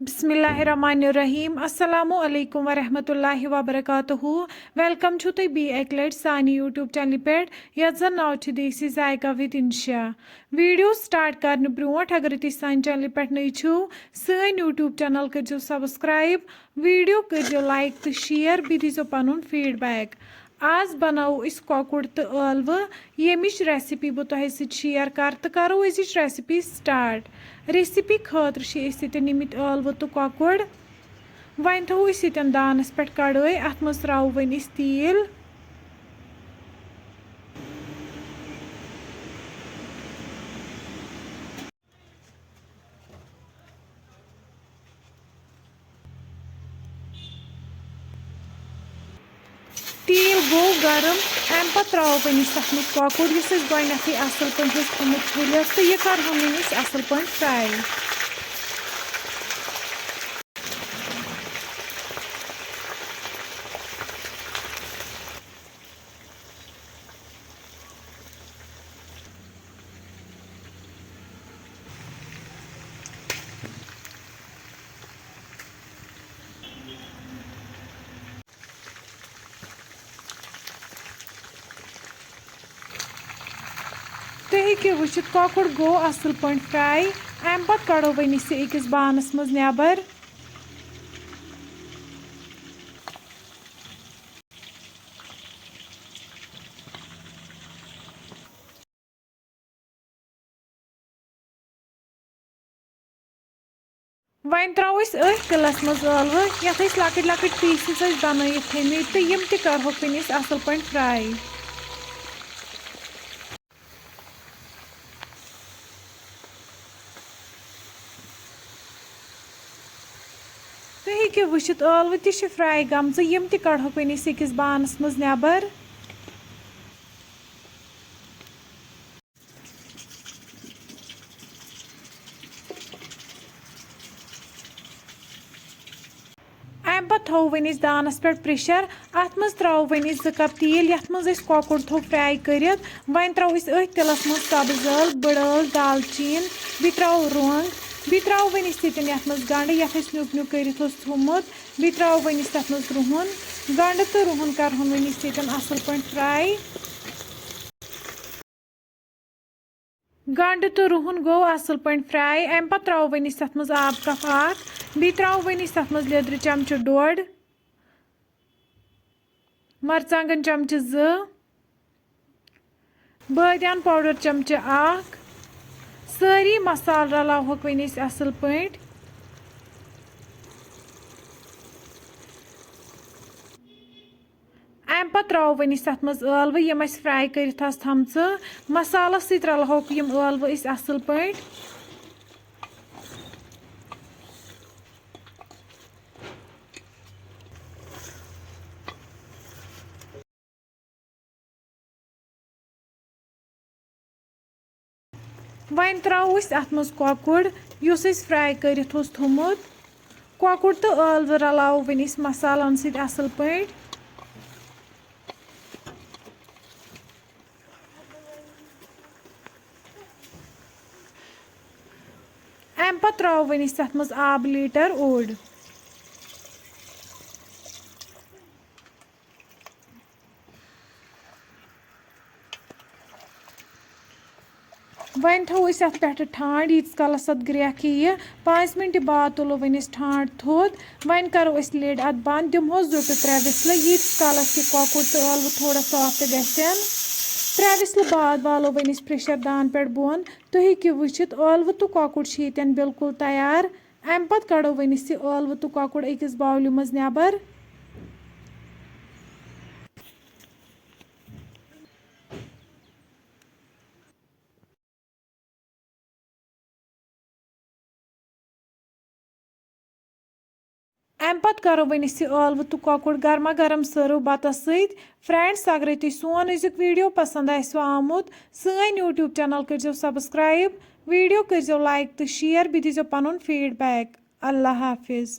बिस्मिल्लाहिर्रहमानिर्रहीम अस्सलामु अलैकुम वरहमतुल्लाहि वबरकातुहू वेलकम छु तुई बी एक लट सानी यूट्यूब चैनल पे यथ जन नाव छु देसी जायका विद इंशा वीडियो स्टार्ट करने ब्रोट अगर तुम सान चैनल पे नई छु सन यूट्यूब चैनल कर सब्सक्राइब वीडियो कर लाइक तो शेयर बी दीजो पनुन फीडबैक। आज बनाओ इस कॉकुड़ तो ٲलवٕ येमिच रेसिपी बह तोह शेयर कर तो करो अजिच रेसिपी स्टार्ट। रेसिपी खतर निमित ٲलवٕ तो कॉकुड़ वन थो यन दानस पे कड़ाई अत मज त्रो वन तेल तेल गो गरम अम पे त्रो वन तथ मज कॉकुड़ गई असल पे छलित तो यह कर असल पे फ्राई। तुम हेको वुचित कॉकुड़ गो असल पे फ्राई अम पे कड़ो वन अकिस बानस मज नेबर। वन त्रो तिलस मज ٲलवٕ यथ लकट लकट पीसेस बनाई थमित तो यम त करहोक वन असल पे फ्राई। तुम हेको वुचित ٲलवٕ त फ्राई गमज यम त कड़होक वन अकिस बानस मज नेबर। अम पे थो वन दानस पे प्रेशर अत मज त्रो वन 2 कप तेल यथ मज कॉकुड़ थो फ्राई कर वन त्रो तिलस मज सब्ज ٲल बड़ ٲल दालचीन बी त्रो रोंग बी त्रो वन यथ मज गंड यथ न्यूक न्यूक कर थोमुत बी त्रो वन तथ मज रुहन गंड तो रुहन कर वन असल पे फ्राई। गंड तो रुहन गो असल पे फ्राई अम पे त्रो वन तथ मज आब कप अख बी त्रो वन तथ मज लेदर चमच 1.5 मरचांगन चमच 2 बादियान पाउडर चमच 1 सारी मसाल रलावक वन असल पे। अम पे त्रो वन तथ मज ٲलवٕ यम फ्राई कर थमच मसालस सत रलहोक यम ٲलवٕ असल पे। वन त्रो अत मज कॉकुड़ युस फ्राई कर थोमुत कॉकुड़ तो ٲलवٕ रलावो वन मसालन सत असल पे। अम पे त्रो वन तथ मज आब लीटर ओड। वन थो अत पे ठांड यीस कलस अत ग्रेख यह 5 मिनट बाद तुलो वन ठांड थोद वन करो लिड अत बंद दिमहोस 2 to 3 विसल यीस कलस कि कॉकुड़ तो ٲलवٕ थोड़ा सॉफ्ट गसन 3 विसल बाद वालो वन प्रेशर दान पे बोन। तुम हेको वुचित ٲलवٕ तो कॉकुड़ यन बिल्कुल तैयार अम पे कड़ो वन ٲलवٕ तो कॉकुड़ अकिस बाउल मज नेबर। अम पे करो वन ٲलवٕ तो कॉकुड़ गर्मा गर्म सर्व बतस सत। फ्रेंड्स अगर तुम सोन अजुक वीडियो पसंद आमुत सन यूट्यूब चैनल कर सब्सक्राइब वीडियो कर लाइक तो शेयर बी दीजो पनुन फीडबैक। अल्लाह हाफिज।